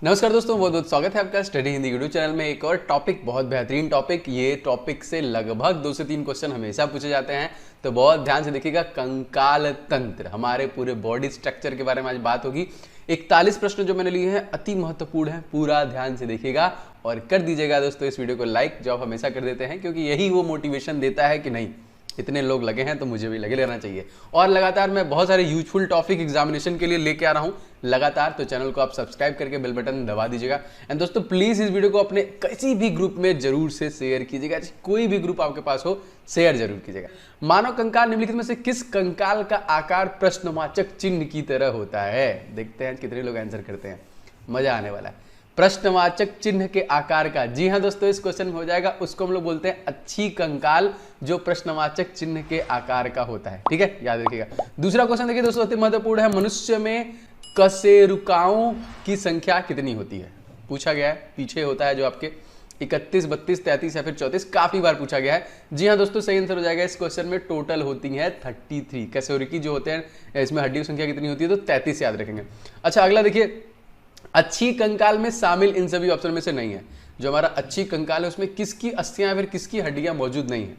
नमस्कार दोस्तों, बहुत बहुत स्वागत है आपका स्टडी हिंदी यूट्यूब चैनल में। एक और टॉपिक, बहुत बेहतरीन टॉपिक। ये टॉपिक से लगभग 2 से 3 क्वेश्चन हमेशा पूछे जाते हैं, तो बहुत ध्यान से देखिएगा। कंकाल तंत्र, हमारे पूरे बॉडी स्ट्रक्चर के बारे में आज बात होगी। 41 प्रश्न जो मैंने लिए हैं अति महत्वपूर्ण है, पूरा ध्यान से देखिएगा और कर दीजिएगा दोस्तों इस वीडियो को लाइक, जो आप हमेशा कर देते हैं, क्योंकि यही वो मोटिवेशन देता है कि नहीं इतने लोग लगे हैं तो मुझे भी लगे रहना चाहिए। और लगातार मैं बहुत सारे यूजफुल टॉपिक एग्जामिनेशन के लिए लेके आ रहा हूं लगातार, तो चैनल को आप सब्सक्राइब करके बेल बटन दबा दीजिएगा। एंड दोस्तों प्लीज इस वीडियो को अपने किसी भी ग्रुप में जरूर से शेयर कीजिएगा, कोई भी ग्रुप आपके पास हो शेयर जरूर कीजिएगा। मानव कंकाल निम्नलिखित में से किस कंकाल का आकार प्रश्नवाचक चिन्ह की तरह होता है? देखते हैं कितने लोग आंसर करते हैं, मजा आने वाला है। प्रश्नवाचक चिन्ह के आकार का, जी हाँ दोस्तों, इस क्वेश्चन में हो जाएगा। उसको हम लोग बोलते हैं अच्छी कंकाल, जो प्रश्नवाचक चिन्ह के आकार का होता है। ठीक है, याद रखिएगा। दूसरा क्वेश्चन देखिए दोस्तों, अति महत्वपूर्ण है। मनुष्य में कशेरुकाओं की संख्या कितनी होती है? पूछा गया है, पीछे होता है जो आपके 31, 32, 33 या फिर 34, काफी बार पूछा गया है। जी हाँ दोस्तों, सही आंसर हो जाएगा। इस क्वेश्चन में टोटल होती है 33 कशेरुकी जो होते हैं। इसमें हड्डियों की संख्या कितनी होती है? तो 33 याद रखेंगे। अच्छा, अगला देखिए, अच्छी कंकाल में शामिल इन सभी ऑप्शन में से नहीं है। जो हमारा अच्छी कंकाल है उसमें किसकी अस्थियां या फिर किसकी हड्डियां मौजूद नहीं है?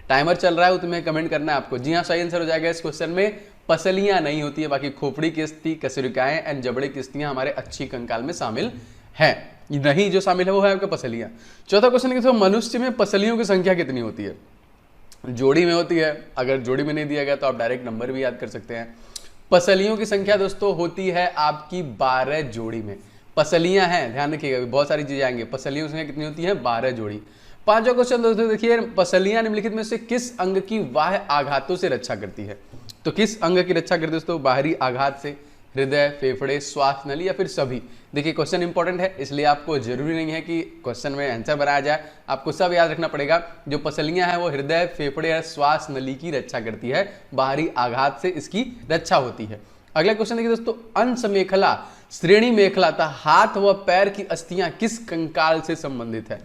टाइमर चल रहा है, तुम्हें कमेंट करना है आपको। जी हाँ, सही आंसर हो जाएगा इस क्वेश्चन में पसलियां नहीं होती है, बाकी खोपड़ी की अस्थि, कशेरुकाएं एंड जबड़े की अस्थियां हमारे अच्छी कंकाल में शामिल है। नहीं जो शामिल है वो है आपका पसलियां। चौथा क्वेश्चन देखिए, मनुष्य में पसलियों की संख्या कितनी होती है? जोड़ी में होती है। अगर जोड़ी में नहीं दिया गया तो आप डायरेक्ट नंबर भी याद कर सकते हैं। पसलियों की संख्या दोस्तों होती है आपकी 12 जोड़ी में। पसलियां हैं, ध्यान रखिएगा, बहुत सारी चीजें आएंगी। पसलियों की संख्या कितनी होती है? 12 जोड़ी। पांचवा क्वेश्चन दोस्तों देखिए, पसलियां निम्नलिखित में से किस अंग की बाह्य आघातों से रक्षा करती है? तो किस अंग की रक्षा करती है दोस्तों बाहरी आघात से? हृदय, फेफड़े, श्वास नली या फिर सभी? देखिए क्वेश्चन इंपॉर्टेंट है, इसलिए आपको जरूरी नहीं है कि क्वेश्चन में आंसर बनाया जाए, आपको सब याद रखना पड़ेगा। जो पसलियां हैं वो हृदय, फेफड़े या श्वास नली की रक्षा करती है, बाहरी आघात से इसकी रक्षा होती है। अगला क्वेश्चन देखिए दोस्तों, अंश मेखला, श्रेणी मेखला था हाथ व पैर की अस्थियां किस कंकाल से संबंधित है?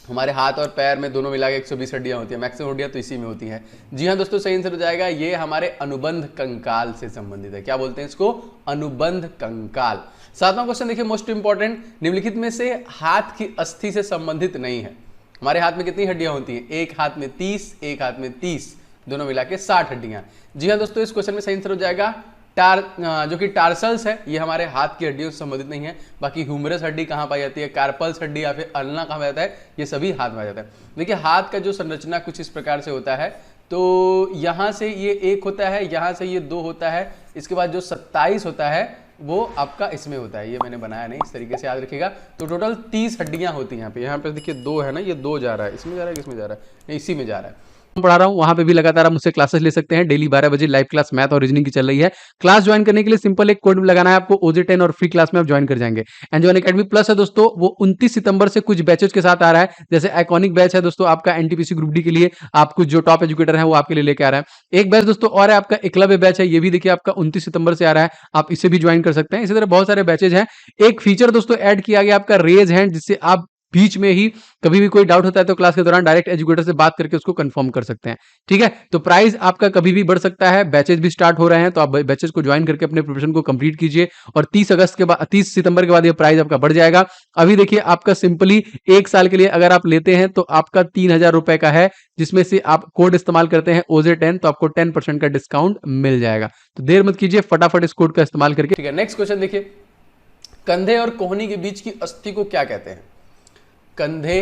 हमारे हाथ और पैर में दोनों मिला के 120 हड्डियां होती है, मैक्सिमम हड्डियां तो इसी में होती हैं। जी हाँ दोस्तों, सही आंसर हो जाएगा। ये हमारे अनुबंध कंकाल से संबंधित है। क्या बोलते हैं इसको? अनुबंध कंकाल। सातवां क्वेश्चन देखिए, मोस्ट इंपॉर्टेंट, निम्नलिखित में से हाथ की अस्थि से संबंधित नहीं है। हमारे हाथ में कितनी हड्डियां होती हैं? एक हाथ में 30, एक हाथ में 30, दोनों मिला के 60 हड्डियां। जी हाँ दोस्तों, इस क्वेश्चन में सही आंसर हो जाएगा जो कि टार्सल्स है, ये हमारे हाथ की हड्डियों से संबंधित नहीं है। बाकी ह्यूमरस हड्डी कहाँ पाई जाती है, कार्पल्स हड्डी या फिर अल्ना कहाँ पाया जाता है, ये सभी हाथ में आ जाता है। देखिए हाथ का जो संरचना कुछ इस प्रकार से होता है, तो यहाँ से ये 1 होता है, यहाँ से ये 2 होता है, इसके बाद जो 27 होता है वो आपका इसमें होता है। ये मैंने बनाया नहीं, इस तरीके से याद रखिएगा। तो टोटल 30 हड्डियां होती हैं यहाँ पे देखिए 2 है ना, ये 2 जा रहा है, इसमें जा रहा है, किसमें जा रहा है? नहीं, इसी में जा रहा है। पढ़ा रहा हूँ, वहां पे भी लगातार आप मुझसे क्लासेस ले सकते हैं। डेली 12 बजे लाइव क्लास मैथ और रीजनिंग की चल रही है। क्लास ज्वाइन करने के लिए सिंपल एक कोड लगाना है आपको, OJ10, और फ्री क्लास में आप ज्वाइन कर जाएंगे। एंड जो अनअकैडमी प्लस है दोस्तों, वो 29 सितंबर से कुछ बैचेज के साथ आ रहा है। जैसे आइकॉनिक बैच है दोस्तों आपका एनटीपीसी ग्रुप डी के लिए, आप कुछ जो टॉप एजुकेटर है वो आपके लिए लेके आ रहा है। एक बैच दोस्तों और है आपका एकलव्य बैच है, ये भी देखिए आपका 29 सितंबर से आ रहा है, आप इसे भी ज्वाइन कर सकते हैं। इसी तरह बहुत सारे बैचेज हैं। एक फीचर दोस्तों ऐड किया गया आपका रेज हैंड, जिससे आप बीच में ही कभी भी कोई डाउट होता है तो क्लास के दौरान डायरेक्ट एजुकेटर से बात करके उसको कंफर्म कर सकते हैं। ठीक है, तो प्राइस आपका कभी भी बढ़ सकता है। बैचेज भी स्टार्ट हो रहे हैं, तो आप बैचेज को ज्वाइन करके अपने प्रिपरेशन को कंप्लीट कीजिए। और 30 सितंबर के बाद ये प्राइस आपका बढ़ जाएगा। अभी देखिए आपका सिंपली 1 साल के लिए अगर आप लेते हैं तो आपका 3000 रुपए का है, जिसमें से आप कोड इस्तेमाल करते हैं OJ10, तो आपको 10% का डिस्काउंट मिल जाएगा। तो देर मत कीजिए, फटाफट इस कोड का इस्तेमाल करके। ठीक है, नेक्स्ट क्वेश्चन देखिए, कंधे और कोहनी के बीच की अस्थि को क्या कहते हैं? कंधे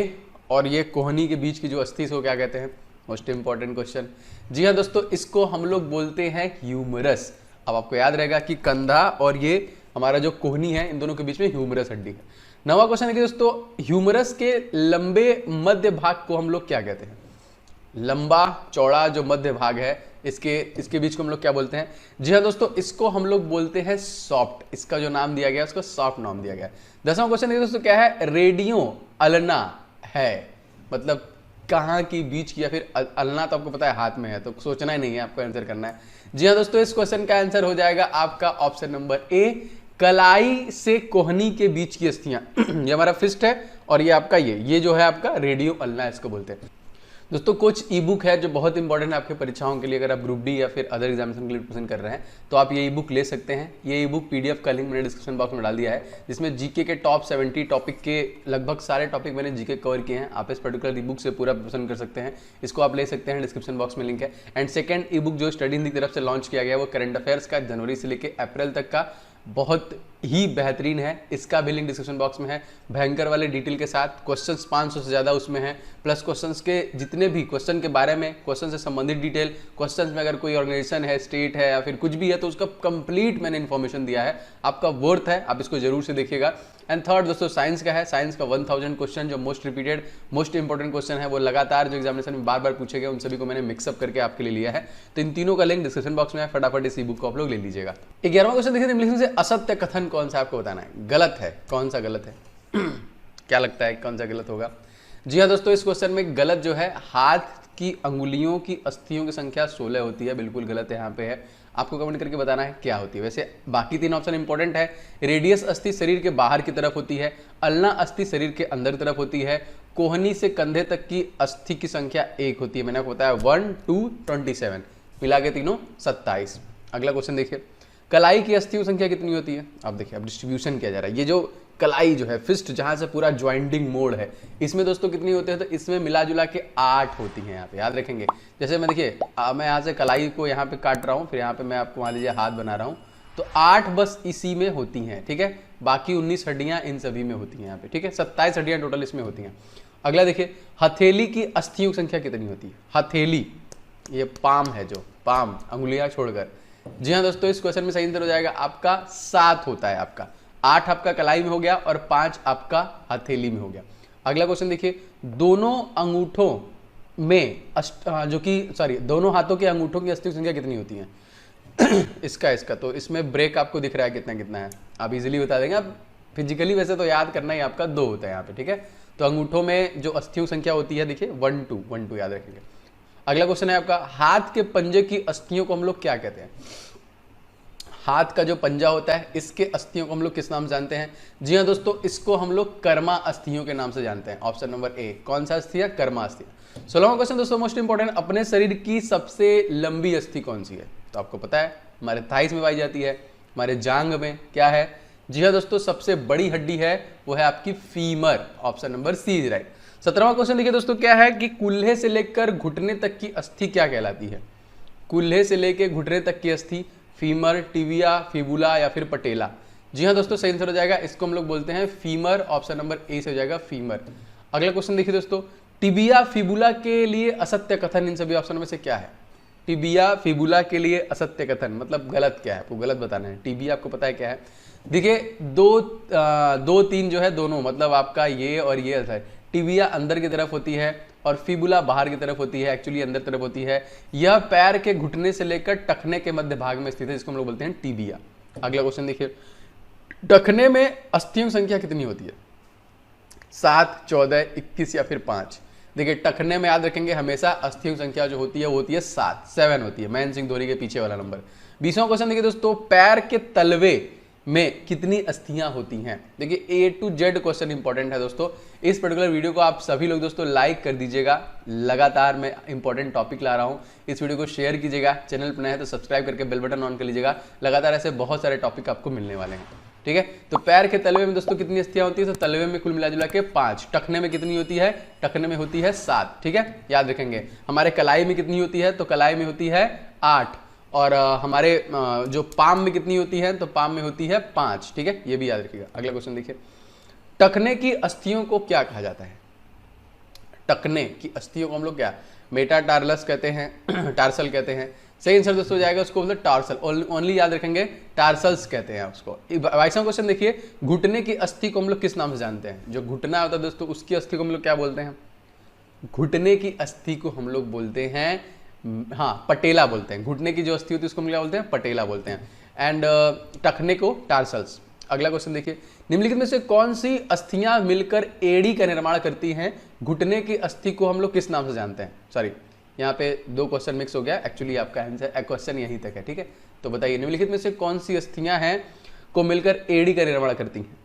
और ये कोहनी के बीच की जो अस्थि को क्या कहते हैं? Most important question. जी हाँ दोस्तों, इसको हम लोग बोलते हैं ह्यूमरस। अब आपको याद रहेगा कि कंधा और ये हमारा जो कोहनी है, इन दोनों के बीच में ह्यूमरस हड्डी है। नवा क्वेश्चन है कि दोस्तों, ह्यूमरस के लंबे मध्य भाग को हम लोग क्या कहते हैं? लंबा चौड़ा जो मध्य भाग है, इसके बीच को हम लोग क्या बोलते हैं? जी हाँ दोस्तों, इसको हम लोग बोलते हैं सॉफ्ट। इसका जो नाम दिया गया उसको सॉफ्ट नाम दिया गया। 10वां क्वेश्चन है दोस्तों, क्या है? रेडियो अल्ना है, मतलब कहाँ की बीच की, या फिर अल्ना तो आपको पता है हाथ में है, तो सोचना ही नहीं है, आपको आंसर करना है। जी हाँ दोस्तों, इस क्वेश्चन का आंसर हो जाएगा आपका ऑप्शन नंबर ए, कलाई से कोहनी के बीच की अस्थियां। ये हमारा फिस्ट है और ये आपका ये जो है आपका रेडियो अल्ना, इसको बोलते हैं। दोस्तों कुछ ई बुक है जो बहुत इंपॉर्टेंट है आपके परीक्षाओं के लिए, अगर आप ग्रुप डी या फिर अदर एग्जामिनेशन के लिए प्रिपरेशन कर रहे हैं तो आप ये ई बुक ले सकते हैं। ये ई बुक पीडीएफ का लिंक मैंने डिस्क्रिप्शन बॉक्स में डाल दिया है, जिसमें जीके के टॉप 70 टॉपिक के लगभग सारे टॉपिक मैंने जीके कवर किए हैं। आप इस पर्टिकुलर ई बुक से पूरा प्रिपरेशन कर सकते हैं, इसको आप ले सकते हैं, डिस्क्रिप्शन बॉक्स में लिंक है। एंड सेकंड ई बुक जो स्टडी हिंदी की तरफ से लॉन्च किया गया है वो करंट अफेयर्स का जनवरी से लेकर अप्रैल तक का बहुत ही बेहतरीन है, इसका भी लिंक डिस्क्रिप्शन बॉक्स में है। भयंकर वाले डिटेल के साथ क्वेश्चंस 500 से ज़्यादा उसमें है, प्लस क्वेश्चंस के जितने भी क्वेश्चन के बारे में, क्वेश्चन से संबंधित डिटेल, क्वेश्चंस में अगर कोई ऑर्गेनाइजेशन है, स्टेट है या फिर कुछ भी है तो उसका कंप्लीट मैंने इन्फॉर्मेशन दिया है। आपका वर्थ है, आप इसको जरूर से देखिएगा। एंड थर्ड दोस्तों साइंस का है, साइंस का 1000 क्वेश्चन जो most repeated most important question है, वो लगातार जो एग्जामिनेशन में बार बार पूछे गए उन सभी को मैंने मिक्सअप करके आपके लिए लिया है। तो इन तीनों का लिंक डिस्क्रिप्शन बॉक्स में है, फटाफट इस ई बुक को आप लोग ले लीजिएगा। 11वां क्वेश्चन देखिए, निम्नलिखित में से असत्य कथन कौन सा आपको बताना है, गलत है, कौन सा गलत है क्या लगता है कौन सा गलत होगा? जी हाँ दोस्तों, इस क्वेश्चन में गलत जो है, हाथ की अंगुलियों की अस्थियों की संख्या 16 होती है, बिल्कुल गलत है। यहाँ पे है, आपको कमेंट करके बताना है क्या होती है। वैसे बाकी 3 ऑप्शन इंपॉर्टेंट है। रेडियस अस्थि शरीर के बाहर की तरफ होती है, अल्ना अस्थि शरीर के अंदर की तरफ होती है, कोहनी से कंधे तक की अस्थि की संख्या 1 होती है। मैंने आपको बताया 1, 2, 27 मिला के तीनों 27। अगला क्वेश्चन देखिए, कलाई की अस्थियों की संख्या कितनी होती है? अब देखिए, अब डिस्ट्रीब्यूशन किया जा रहा है। ये जो कलाई जो है, फिस्ट जहां से पूरा ज्वाइंटिंग मोड है, इसमें दोस्तों कितनी होती है? तो इसमें मिला जुला के 8 होती हैं। यहाँ पे याद रखेंगे, जैसे मैं देखिए मैं यहाँ से कलाई को यहाँ पे काट रहा हूँ, फिर यहाँ पे मैं आपको मान लीजिए हाथ बना रहा हूँ, तो 8 बस इसी में होती हैं, ठीक है। बाकी 19 हड्डियाँ इन सभी में होती हैं यहाँ पे, ठीक है। 27 हड्डियाँ टोटल इसमें होती हैं। अगला देखिए, हथेली की अस्थियों की संख्या कितनी होती है? हथेली, ये पाम है जो, पाम अंगुलियां छोड़कर। जी हाँ दोस्तों, इस क्वेश्चन में सही आंसर हो जाएगा आपका 7 होता है। आपका 8 आपका कलाई में हो गया और 5 आपका हथेली में हो गया। अगला क्वेश्चन देखिए, दोनों अंगूठों में दोनों हाथों के अंगूठों की अस्थियों की संख्या कितनी होती है? इसका तो इसमें ब्रेक आपको दिख रहा है कितना कितना है, आप इजीली बता देंगे। आप फिजिकली वैसे तो याद करना ही आपका 2 होता है यहाँ पे, ठीक है। तो अंगूठों में जो अस्थियों संख्या होती है, देखिए 1, 2 याद रखेंगे। अगला क्वेश्चन है आपका, हाथ के पंजे की अस्थियों को हम लोग क्या कहते हैं? हाथ का जो पंजा होता है, इसके अस्थियों को हम लोग किस नाम से जानते हैं? जी हाँ दोस्तों, इसको हम लोग कर्मा अस्थियों के नाम से जानते हैं। ऑप्शन नंबर ए, कौन सा अस्थि है? कर्मा अस्थि। 16वां क्वेश्चन दोस्तों मोस्ट इंपॉर्टेंट, अपने शरीर की सबसे लंबी अस्थि कौन सी है? तो आपको पता है, हमारे थाइस में पाई जाती है, हमारे जांग में क्या है? जी हाँ दोस्तों, सबसे बड़ी हड्डी है वो है आपकी femur. Option number C is right. 17वां क्वेश्चन देखिए दोस्तों, क्या है कि कूल्हे से लेकर घुटने तक की अस्थि क्या कहलाती है? कूल्हे से लेकर घुटने तक की अस्थि, फीमर, टिबिया, फिबुला या फिर पटेला? जी हाँ दोस्तों, सही आंसर हो जाएगा, इसको हम लोग बोलते हैं फीमर। ऑप्शन नंबर ए से हो जाएगा फीमर। अगला क्वेश्चन देखिए दोस्तों, टिबिया फिबुला के लिए असत्य कथन इन सभी ऑप्शन में से क्या है? टिबिया फिबुला के लिए असत्य कथन मतलब गलत क्या है, आपको गलत बताना है। टिबिया आपको पता है क्या है? देखिए 2, 3 जो है दोनों, मतलब आपका ये और ये है। टिबिया अंदर की तरफ होती है और फिबुला बाहर की तरफ होती है, एक्चुअली अंदर तरफ होती है। यह पैर के घुटने से लेकर टखने के मध्य भाग में स्थित है, जिसको हम लोग बोलते हैं टिबिया। अगला क्वेश्चन देखिए, टखने में अस्थियों की संख्या कितनी होती है? 7, 14, 21 या फिर 5? देखिए टखने में याद रखेंगे हमेशा अस्थियों की संख्या जो होती है वो होती है 7 होती है, महेंद्र सिंह धोनी के पीछे वाला नंबर। 20वां क्वेश्चन देखिए दोस्तों, पैर के तलवे में कितनी अस्थियां होती हैं? देखिए A to Z question important है दोस्तों। इस पर्टिकुलर वीडियो को आप सभी लोग दोस्तों लाइक कर दीजिएगा, लगातार मैं इंपॉर्टेंट टॉपिक ला रहा हूं। इस वीडियो को शेयर कीजिएगा, चैनल पर नए हैं तो सब्सक्राइब करके बेल बटन ऑन कर लीजिएगा, लगातार ऐसे बहुत सारे टॉपिक आपको मिलने वाले हैं, ठीक है। तो पैर के तलवे में दोस्तों कितनी अस्थियां होती है? तो तलवे में कुल मिला जुला के 5। टखने में कितनी होती है? टखने में होती है 7, ठीक है, याद रखेंगे। हमारे कलाई में कितनी होती है? तो कलाई में होती है 8। और हमारे जो पाम में कितनी होती है? तो पाम में होती है 5, ठीक है, ये भी याद रखिएगा। अगला क्वेश्चन देखिए, टखने की अस्थियों को क्या कहा जाता है? टखने की अस्थियों को हम लोग क्या, मेटाटार्सस कहते हैं, टार्सल कहते हैं। सही आंसर दोस्तों हो जाएगा उसको मतलब टार्सल, ओनली याद रखेंगे टार्सल्स कहते हैं उसको। 22वां क्वेश्चन देखिए, घुटने की अस्थि को हम लोग किस नाम से जानते हैं? जो घुटना होता है दोस्तों, उसकी अस्थि को हम लोग क्या बोलते हैं? घुटने की अस्थि को हम लोग बोलते हैं, हाँ, पटेला बोलते हैं। घुटने की जो अस्थि होती है उसको हम क्या बोलते हैं? पटेला बोलते हैं। एंड टखने को टार्सल्स। अगला क्वेश्चन देखिए, निम्नलिखित में से कौन सी अस्थियां मिलकर एड़ी का निर्माण करती हैं? घुटने की अस्थि को हम लोग किस नाम से जानते हैं? सॉरी, यहाँ पे 2 क्वेश्चन मिक्स हो गया, एक्चुअली आपका आंसर क्वेश्चन यहीं तक है, ठीक है। तो बताइए निम्नलिखित में से कौन सी अस्थियां हैं को मिलकर एड़ी का निर्माण करती हैं?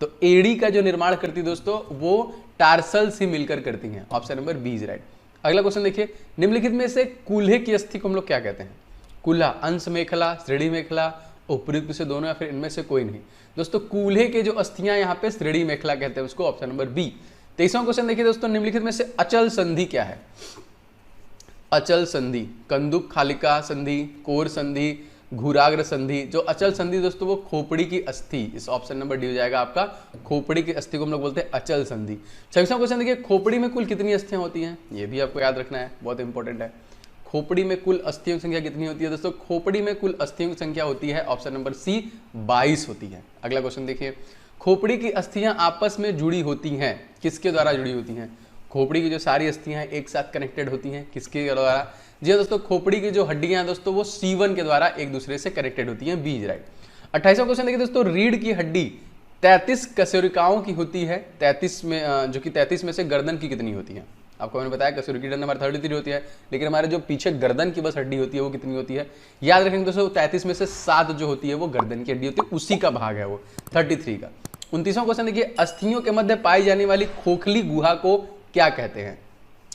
तो एड़ी का जो निर्माण करती है दोस्तों वो टार्सल्स ही मिलकर करती हैं। Option number B is right. अगला क्वेश्चन देखिए, निम्नलिखित में से कूल्हे की अस्थि को हम लोग क्या कहते हैं? कूल्हा अंश मेखला, श्रेणी मेखला, उपयुक्त से दोनों, या फिर इनमें से कोई नहीं? दोस्तों कूल्हे के जो अस्थियां यहाँ पे श्रेणी मेखला कहते हैं उसको, ऑप्शन नंबर बी। 23वां क्वेश्चन देखिए दोस्तों, निम्नलिखित में से अचल संधि क्या है? अचल संधि, कंदुक खालिका संधि, कोर संधि, घुराग्र संधि। जो अचल संधि दोस्तों वो खोपड़ी की अस्थि, इस ऑप्शन नंबर डी हो जाएगा आपका। खोपड़ी की अस्थि को हम लोग बोलते हैं अचल संधि। 26वां क्वेश्चन देखिए, खोपड़ी में कुल कितनी अस्थियां होती हैं? ये भी आपको याद रखना है, बहुत इंपॉर्टेंट है। खोपड़ी में कुल अस्थियों की संख्या कितनी होती है? दोस्तों खोपड़ी में कुल अस्थियों की संख्या होती है, ऑप्शन नंबर सी, 22 होती है। अगला क्वेश्चन देखिए, खोपड़ी की अस्थियां आपस में जुड़ी होती हैं, किसके द्वारा जुड़ी होती हैं? खोपड़ी की जो सारी अस्थियां हैं एक साथ कनेक्टेड होती हैं, किसके द्वारा? जी दोस्तों, खोपड़ी की जो हड्डियां हैं दोस्तों वो C1 के द्वारा एक दूसरे से कनेक्टेड होती हैं, बी राइट। 28वां क्वेश्चन देखिए दोस्तों, रीढ़ की हड्डी 33 कशेरुकिकाओं की होती है, 33 में जो कि 33 में से गर्दन की कितनी होती है? आपको मैंने बताया कशेरुकी हमारी 33 होती है, लेकिन हमारे जो पीछे गर्दन की बस हड्डी होती है वो कितनी होती है? याद रखेंगे दोस्तों, 33 में से 7 जो होती है वो गर्दन की हड्डी होती है, उसी का भाग है वो 33 का। 29वां क्वेश्चन देखिए, अस्थियों के मध्य पाई जाने वाली खोखली गुहा को क्या कहते हैं?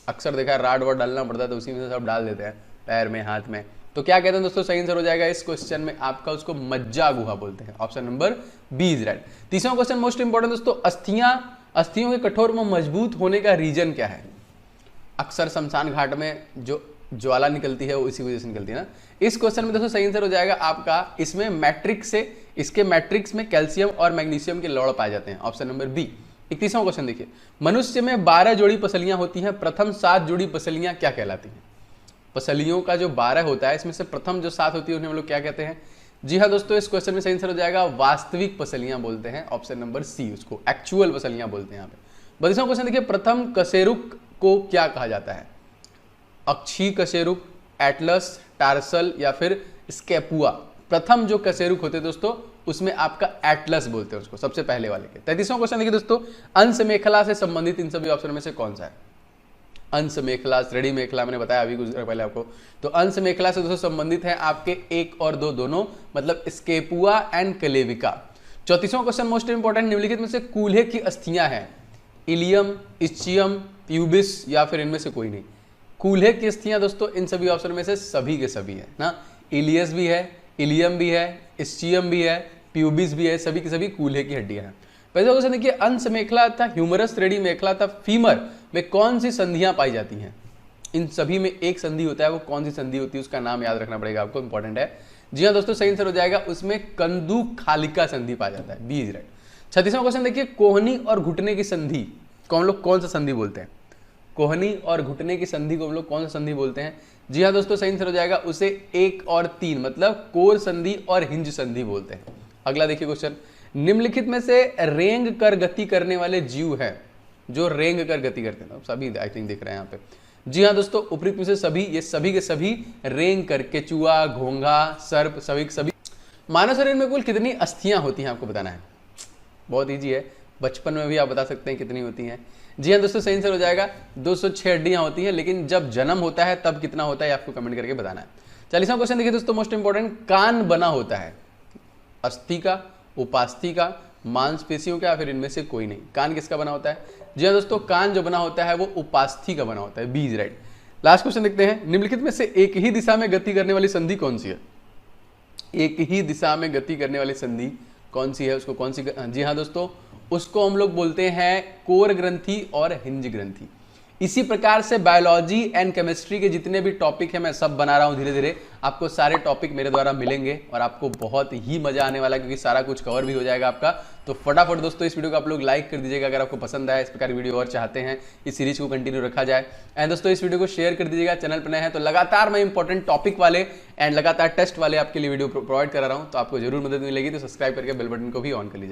अक्सर देखा है राड वाड डालना पड़ता है तो उसी में से सब डाल देते हैं, पैर में, हाथ में, तो क्या कहते हैं दोस्तों? सही आंसर हो जाएगा इस क्वेश्चन में आपका, उसको मज्जा गुहा बोलते हैं, option number B is right. 30वां क्वेश्चन मोस्ट इंपॉर्टेंट दोस्तों, अस्थियों के कठोर व मजबूत होने का रीजन क्या है? अक्सर शमशान घाट में जो ज्वाला निकलती है वो इसी वजह से निकलती है ना। इस क्वेश्चन में दोस्तों सही आंसर हो जाएगा आपका, इसमें मैट्रिक्स से, इसके मैट्रिक्स में कैल्शियम और मैग्नीशियम के लौड़ पाए जाते हैं, ऑप्शन नंबर बी। 31वां क्वेश्चन देखिए, मनुष्य में 12 जोड़ी पसलियां होती हैं, प्रथम 7 जोड़ी पसलियां क्या कहलाती हैं? पसलियों का जो 12 होता है इसमें से प्रथम जो 7 होती है उन्हें हम लोग क्या कहते हैं? जी हाँ दोस्तों, इस क्वेश्चन में सही आंसर हो जाएगा वास्तविक पसलियां बोलते हैं, ऑप्शन नंबर सी, उसको एक्चुअल पसलियां बोलते हैं यहाँ पे। 32वां क्वेश्चन देखिए, प्रथम कशेरुक को क्या कहा जाता है? अक्षीय कशेरुक, एटलस, टार्सल या फिर स्केपुआ? प्रथम जो कशेरुक होते हैं दोस्तों उसमें आपका एटलस बोलते हैं उसको, सबसे पहले वाले के। 33वां क्वेश्चन देखिए दोस्तों, अंश मेखला से संबंधित इन सभी ऑप्शन में से कौन सा है? अंश मेखला, श्रेणी मेखला, मैंने बताया अभी कुछ देर पहले आपको, तो अंश मेखला से दोस्तों संबंधित है आपके 1 और 2 दोनों, मतलब स्केपुआ एंड कलेविका। 34वां क्वेश्चन मोस्ट इंपॉर्टेंट, निम्नलिखित में से कूल्हे की अस्थियां हैं, इलियम, इस्चियम, प्यूबिस या फिर इनमें से कोई नहीं? कूल्हे की अस्थियां दोस्तों इन सभी ऑप्शन में से सभी के सभी है ना, इलियस भी है, इलियम भी है, इस्चियम भी है, प्यूबिस भी है, सभी की सभी कूल्हे की हड्डियां हैं। पहले क्वेश्चन देखिए, अंश मेखला था ह्यूमरस, श्रेणी मेखला था फीमर में कौन सी संधियां पाई जाती हैं? इन सभी में एक संधि होता है, वो कौन सी संधि होती है उसका नाम याद रखना पड़ेगा आपको, इंपॉर्टेंट है। जी हाँ दोस्तों, सही आंसर हो जाएगा उसमें कंदुक खालिका संधि पाया जाता है, बी इज राइट। 36वां क्वेश्चन देखिए, कोहनी और घुटने की संधि को हम लोग कौन सा संधि बोलते हैं? कोहनी और घुटने की संधि को हम लोग कौन सा संधि बोलते हैं? जी हाँ दोस्तों, सही आंसर हो जाएगा उसे 1 और 3 मतलब कोर संधि और हिंज संधि बोलते हैं। अगला देखिए क्वेश्चन, निम्नलिखित में से रेंग कर गति करने वाले जीव हैं जो रेंग कर गति करते हैं, सभी आई थिंक दिख रहे हैं यहाँ पे। जी हाँ दोस्तों, उपयुक्त में से सभी, ये सभी के सभी रेंग कर, केचुआ, घोंघा, सर्प, सभी के सभी। मानव शरीर में कुल कितनी अस्थियां होती हैं आपको बताना है, बहुत ईजी है, बचपन में भी आप बता सकते हैं कितनी होती हैं। जी हाँ दोस्तों, सही आंसर हो जाएगा 206 हड्डियां होती हैं, लेकिन जब जन्म होता है तब कितना होता है आपको कमेंट करके बताना है। 40वां क्वेश्चन देखिए दोस्तों, मोस्ट इंपॉर्टेंट, कान बना होता है अस्थि का, उपास्थि का, मांसपेशियों का या फिर इनमें से कोई नहीं? कान किसका बना होता है? जी हाँ दोस्तों, कान जो बना होता है वो उपास्थि का बना होता है, B is right. Last question देखते हैं, निम्नलिखित में से एक ही दिशा में गति करने वाली संधि कौन सी है? एक ही दिशा में गति करने वाली संधि कौन सी है, उसको कौन सी? जी हाँ दोस्तों, उसको हम लोग बोलते हैं कोर ग्रंथि और हिंज ग्रंथि। इसी प्रकार से बायोलॉजी एंड केमिस्ट्री के जितने भी टॉपिक हैं मैं सब बना रहा हूं धीरे धीरे, आपको सारे टॉपिक मेरे द्वारा मिलेंगे और आपको बहुत ही मजा आने वाला है क्योंकि सारा कुछ कवर भी हो जाएगा आपका। तो फटाफट दोस्तों इस वीडियो को आप लोग लाइक कर दीजिएगा अगर आपको पसंद आया, इस प्रकार की वीडियो और चाहते हैं इस सीरीज को कंटिन्यू रखा जाए। एंड दोस्तों इस वीडियो को शेयर कर दीजिएगा, चैनल पर नए हैं तो लगातार मैं इंपॉर्टेंट टॉपिक वाले एंड लगातार टेस्ट वाले आपके लिए वीडियो प्रोवाइड करा रहा हूँ, तो आपको जरूर मदद मिलेगी, तो सब्सक्राइब करके बेल बटन को भी ऑन कर लीजिए।